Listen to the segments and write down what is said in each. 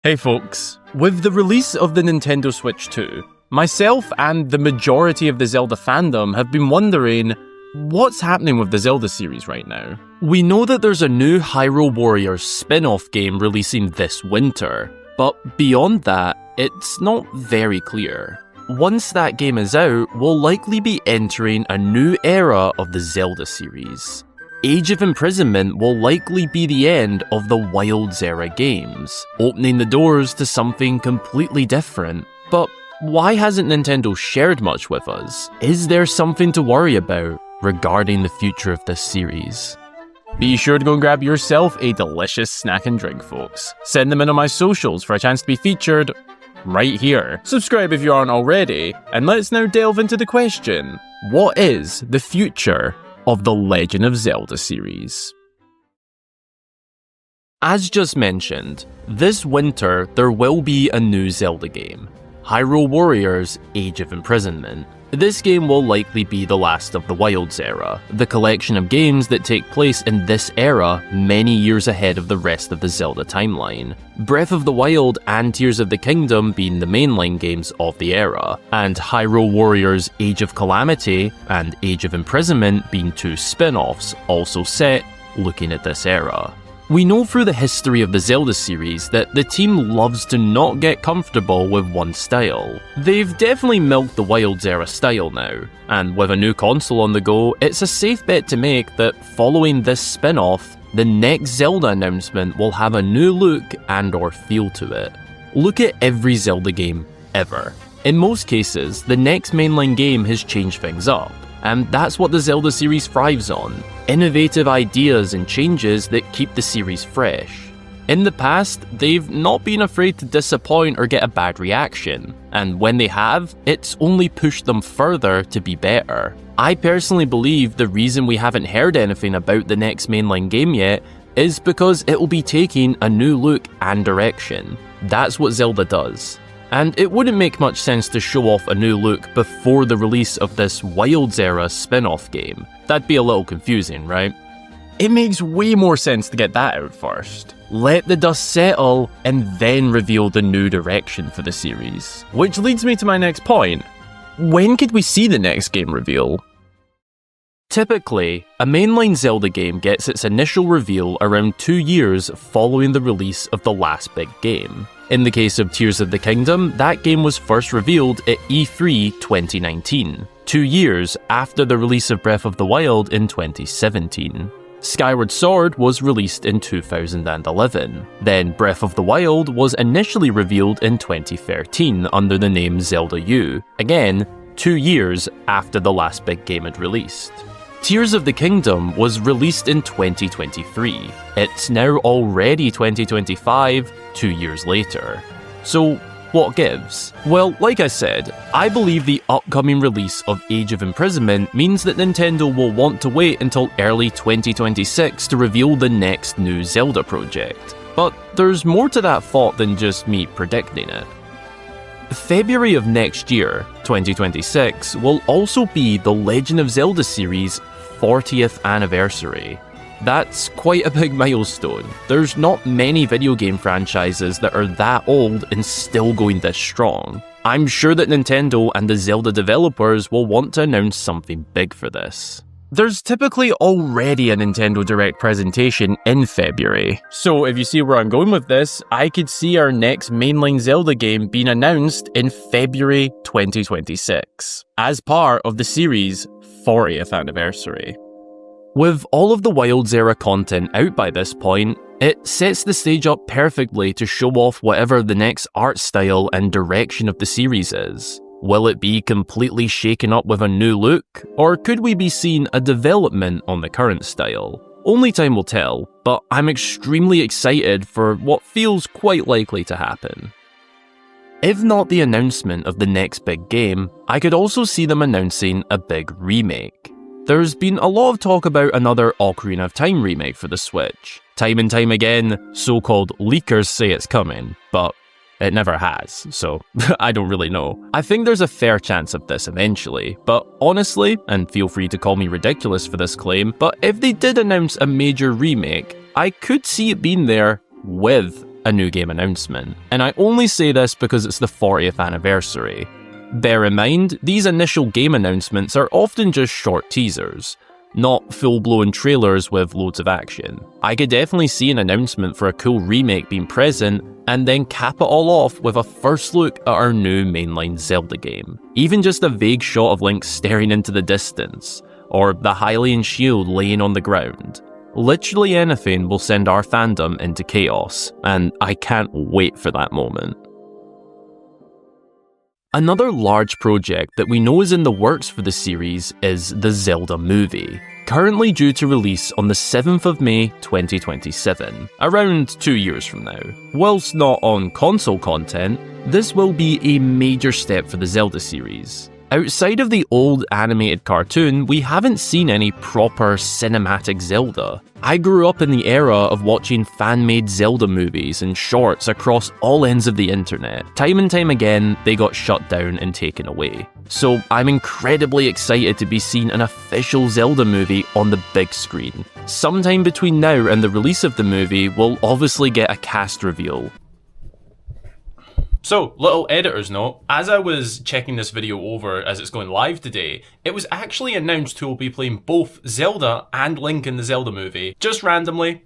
Hey folks, with the release of the Nintendo Switch 2, myself and the majority of the Zelda fandom have been wondering, what's happening with the Zelda series right now? We know that there's a new Hyrule Warriors spin-off game releasing this winter, but beyond that, it's not very clear. Once that game is out, we'll likely be entering a new era of the Zelda series. Age of Imprisonment will likely be the end of the Wilds era games, opening the doors to something completely different. But why hasn't Nintendo shared much with us? Is there something to worry about regarding the future of this series? Be sure to go and grab yourself a delicious snack and drink, folks. Send them in on my socials for a chance to be featured right here. Subscribe if you aren't already, and let's now delve into the question: what is the future of the Legend of Zelda series? As just mentioned, this winter there will be a new Zelda game, Hyrule Warriors Age of Imprisonment. This game will likely be the last of the Wilds era, the collection of games that take place in this era many years ahead of the rest of the Zelda timeline. Breath of the Wild and Tears of the Kingdom being the mainline games of the era, and Hyrule Warriors Age of Calamity and Age of Imprisonment being two spin-offs also set looking at this era. We know through the history of the Zelda series that the team loves to not get comfortable with one style. They've definitely milked the Wilds era style now, and with a new console on the go, it's a safe bet to make that following this spin-off, the next Zelda announcement will have a new look and/or feel to it. Look at every Zelda game ever. In most cases, the next mainline game has changed things up, and that's what the Zelda series thrives on. Innovative ideas and changes that keep the series fresh. In the past, they've not been afraid to disappoint or get a bad reaction, and when they have, it's only pushed them further to be better. I personally believe the reason we haven't heard anything about the next mainline game yet is because it will be taking a new look and direction. That's what Zelda does. And it wouldn't make much sense to show off a new look before the release of this Wilds era spin-off game. That'd be a little confusing, right? It makes way more sense to get that out first. Let the dust settle, and then reveal the new direction for the series. Which leads me to my next point. When could we see the next game reveal? Typically, a mainline Zelda game gets its initial reveal around 2 years following the release of the last big game. In the case of Tears of the Kingdom, that game was first revealed at E3 2019, 2 years after the release of Breath of the Wild in 2017. Skyward Sword was released in 2011. Then Breath of the Wild was initially revealed in 2013 under the name Zelda U, again, 2 years after the last big game had released. Tears of the Kingdom was released in 2023. It's now already 2025, 2 years later. So, what gives? Well, like I said, I believe the upcoming release of Age of Imprisonment means that Nintendo will want to wait until early 2026 to reveal the next new Zelda project. But there's more to that thought than just me predicting it. February of next year, 2026, will also be the Legend of Zelda series' 40th anniversary. That's quite a big milestone. There's not many video game franchises that are that old and still going this strong. I'm sure that Nintendo and the Zelda developers will want to announce something big for this. There's typically already a Nintendo Direct presentation in February, so if you see where I'm going with this, I could see our next mainline Zelda game being announced in February 2026, as part of the series' 40th anniversary. With all of the Wilds era content out by this point, it sets the stage up perfectly to show off whatever the next art style and direction of the series is. Will it be completely shaken up with a new look, or could we be seeing a development on the current style? Only time will tell, but I'm extremely excited for what feels quite likely to happen. If not the announcement of the next big game, I could also see them announcing a big remake. There's been a lot of talk about another Ocarina of Time remake for the Switch. Time and time again, so-called leakers say it's coming, but it never has, so I don't really know. I think there's a fair chance of this eventually, but honestly, and feel free to call me ridiculous for this claim, but if they did announce a major remake, I could see it being there with a new game announcement, and I only say this because it's the 40th anniversary. Bear in mind, these initial game announcements are often just short teasers, not full-blown trailers with loads of action. I could definitely see an announcement for a cool remake being present, and then cap it all off with a first look at our new mainline Zelda game. Even just a vague shot of Link staring into the distance, or the Hylian shield laying on the ground. Literally anything will send our fandom into chaos, and I can't wait for that moment. Another large project that we know is in the works for the series is the Zelda Movie, currently due to release on the 7th of May 2027, around 2 years from now. Whilst not on console content, this will be a major step for the Zelda series. Outside of the old animated cartoon, we haven't seen any proper cinematic Zelda. I grew up in the era of watching fan-made Zelda movies and shorts across all ends of the internet. Time and time again, they got shut down and taken away. So I'm incredibly excited to be seeing an official Zelda movie on the big screen. Sometime between now and the release of the movie, we'll obviously get a cast reveal. So, little editor's note, as I was checking this video over as it's going live today, it was actually announced who will be playing both Zelda and Link in the Zelda movie. Just randomly,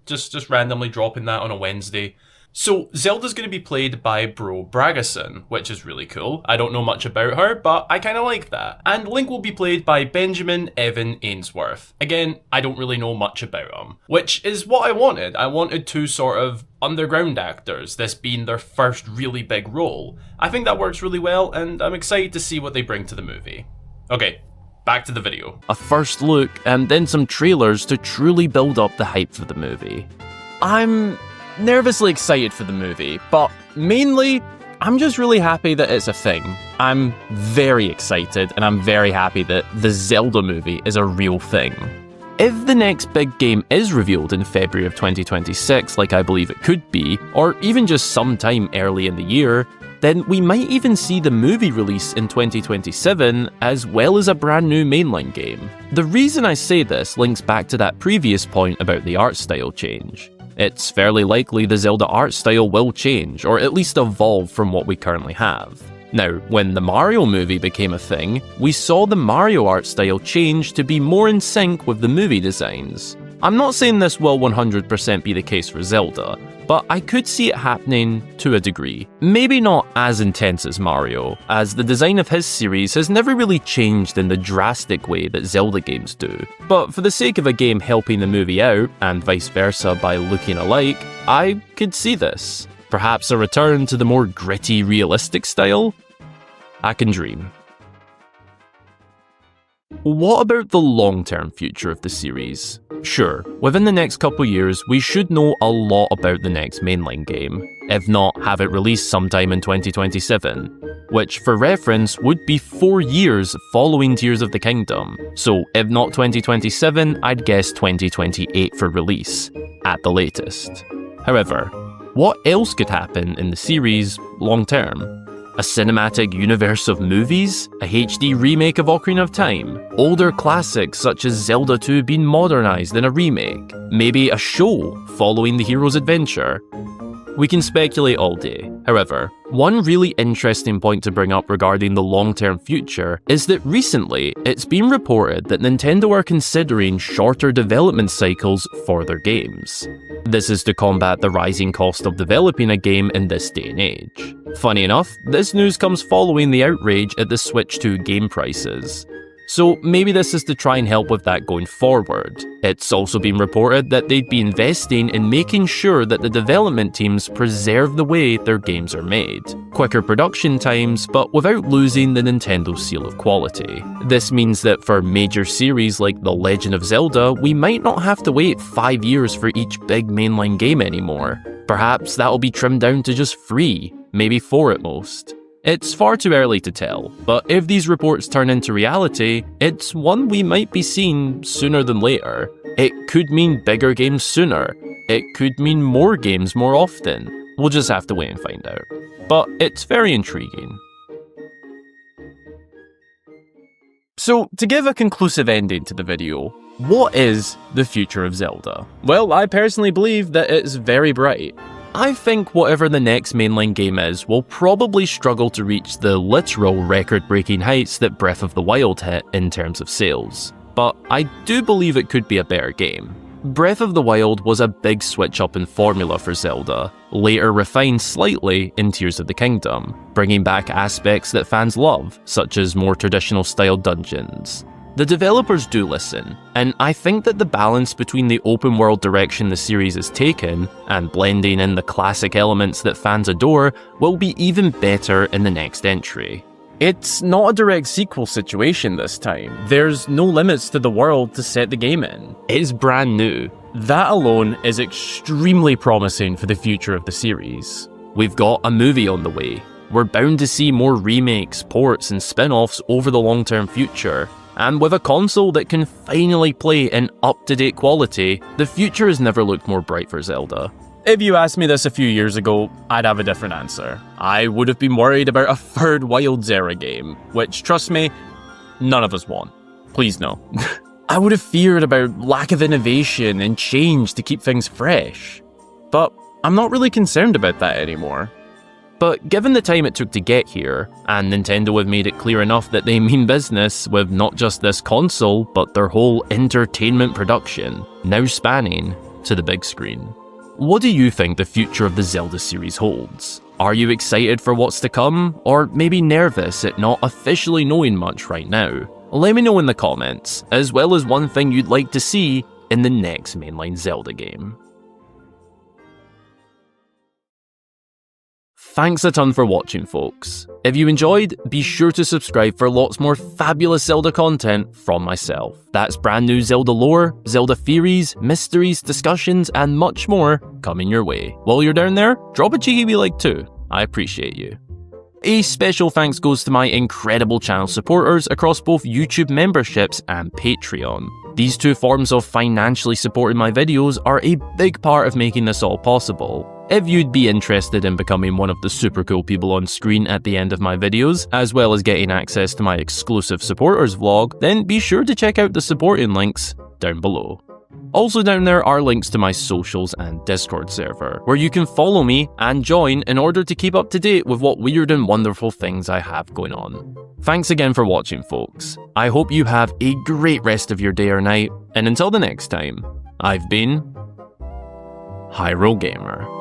just randomly dropping that on a Wednesday. So, Zelda's going to be played by Bro Bragason, which is really cool. I don't know much about her, but I kind of like that. And Link will be played by Benjamin Evan Ainsworth. Again, I don't really know much about him, which is what I wanted. I wanted two sort of underground actors, this being their first really big role. I think that works really well, and I'm excited to see what they bring to the movie. Okay, back to the video. A first look, and then some trailers to truly build up the hype for the movie. I'm nervously excited for the movie, but mainly, I'm just really happy that it's a thing. I'm very excited, and I'm very happy that the Zelda movie is a real thing. If the next big game is revealed in February of 2026, like I believe it could be, or even just sometime early in the year, then we might even see the movie release in 2027, as well as a brand new mainline game. The reason I say this links back to that previous point about the art style change. It's fairly likely the Zelda art style will change, or at least evolve from what we currently have. Now, when the Mario movie became a thing, we saw the Mario art style change to be more in sync with the movie designs. I'm not saying this will 100% be the case for Zelda, but I could see it happening to a degree. Maybe not as intense as Mario, as the design of his series has never really changed in the drastic way that Zelda games do. But for the sake of a game helping the movie out, and vice versa by looking alike, I could see this. Perhaps a return to the more gritty, realistic style? I can dream. What about the long-term future of the series? Sure, within the next couple years, we should know a lot about the next mainline game, if not have it released sometime in 2027, which for reference would be 4 years following Tears of the Kingdom, so if not 2027, I'd guess 2028 for release, at the latest. However, what else could happen in the series long-term? A cinematic universe of movies? A HD remake of Ocarina of Time? Older classics such as Zelda 2 being modernized in a remake? Maybe a show following the hero's adventure? We can speculate all day. However, one really interesting point to bring up regarding the long-term future is that recently, it's been reported that Nintendo are considering shorter development cycles for their games. This is to combat the rising cost of developing a game in this day and age. Funny enough, this news comes following the outrage at the Switch 2 game prices. So maybe this is to try and help with that going forward. It's also been reported that they'd be investing in making sure that the development teams preserve the way their games are made. Quicker production times, but without losing the Nintendo seal of quality. This means that for major series like The Legend of Zelda, we might not have to wait 5 years for each big mainline game anymore. Perhaps that'll be trimmed down to just 3, maybe 4 at most. It's far too early to tell, but if these reports turn into reality, it's one we might be seeing sooner than later. It could mean bigger games sooner. It could mean more games more often. We'll just have to wait and find out. But it's very intriguing. So, to give a conclusive ending to the video, what is the future of Zelda? Well, I personally believe that it's very bright. I think whatever the next mainline game is will probably struggle to reach the literal record-breaking heights that Breath of the Wild hit in terms of sales, but I do believe it could be a better game. Breath of the Wild was a big switch up in formula for Zelda, later refined slightly in Tears of the Kingdom, bringing back aspects that fans love, such as more traditional style dungeons. The developers do listen, and I think that the balance between the open world direction the series has taken and blending in the classic elements that fans adore will be even better in the next entry. It's not a direct sequel situation this time. There's no limits to the world to set the game in. It's brand new. That alone is extremely promising for the future of the series. We've got a movie on the way. We're bound to see more remakes, ports, and spin-offs over the long-term future. And with a console that can finally play in up-to-date quality, the future has never looked more bright for Zelda. If you asked me this a few years ago, I'd have a different answer. I would have been worried about a third Wilds era game, which, trust me, none of us want. Please no. I would have feared about lack of innovation and change to keep things fresh. But I'm not really concerned about that anymore. But given the time it took to get here, and Nintendo have made it clear enough that they mean business with not just this console, but their whole entertainment production, now spanning to the big screen. What do you think the future of the Zelda series holds? Are you excited for what's to come, or maybe nervous at not officially knowing much right now? Let me know in the comments, as well as one thing you'd like to see in the next mainline Zelda game. Thanks a ton for watching, folks. If you enjoyed, be sure to subscribe for lots more fabulous Zelda content from myself. That's brand new Zelda lore, Zelda theories, mysteries, discussions, and much more coming your way. While you're down there, drop a cheeky wee like too. I appreciate you. A special thanks goes to my incredible channel supporters across both YouTube memberships and Patreon. These two forms of financially supporting my videos are a big part of making this all possible. If you'd be interested in becoming one of the super cool people on screen at the end of my videos, as well as getting access to my exclusive supporters vlog, then be sure to check out the supporting links down below. Also down there are links to my socials and Discord server, where you can follow me and join in order to keep up to date with what weird and wonderful things I have going on. Thanks again for watching, folks. I hope you have a great rest of your day or night, and until the next time, I've been Hyrule Gamer.